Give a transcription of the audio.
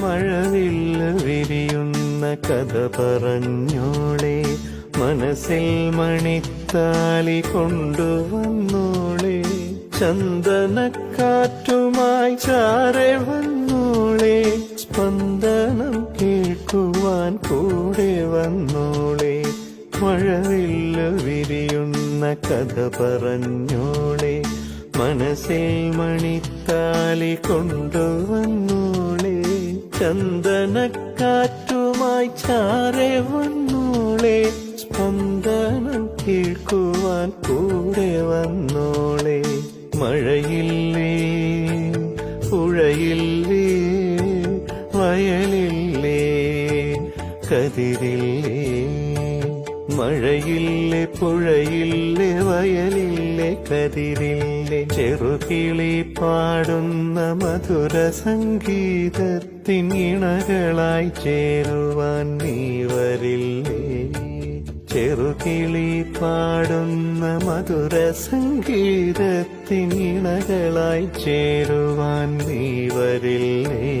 മഴവില്ല് വിരിയുന്ന കഥ പറഞ്ഞോളെ, മനസ്സിൽ മണിത്താലി കൊണ്ടുവന്നോളെ, ചന്ദനക്കാറ്റുമായി ചാരെ വന്നോളെ, സ്പന്ദനം കേൾക്കുവാൻ കൂടെ വന്നോളെ. മഴവില്ല് വിരിയുന്ന കഥ പറഞ്ഞോളെ, മനസ്സിൽ മണിത്താലി കൊണ്ടുവന്നോളെ, ചന്ദനക്കാറ്റുമായി ചാരെ വന്നോളെ, സ്പന്ദനം കേൾക്കുവാൻ കൂടെ വന്നോളെ. മഴയില്ലേ, പുഴയില്ലേ, വയലില്ലേ, കതിരില്ലേ. മഴയില്ലേ, പുഴയില്ലേ, വയലില്ലേ, കതിരില്ലേ. ചെറുകിളി പാടുന്ന മധുര സംഗീതത്തിൻ ഇണകളായി ചേരുവാൻ നീ വരില്ലേ. ചെറുകിളി പാടുന്ന മധുര സംഗീതത്തിൻ ഇണകളായി ചേരുവാൻ നീ വരില്ലേ.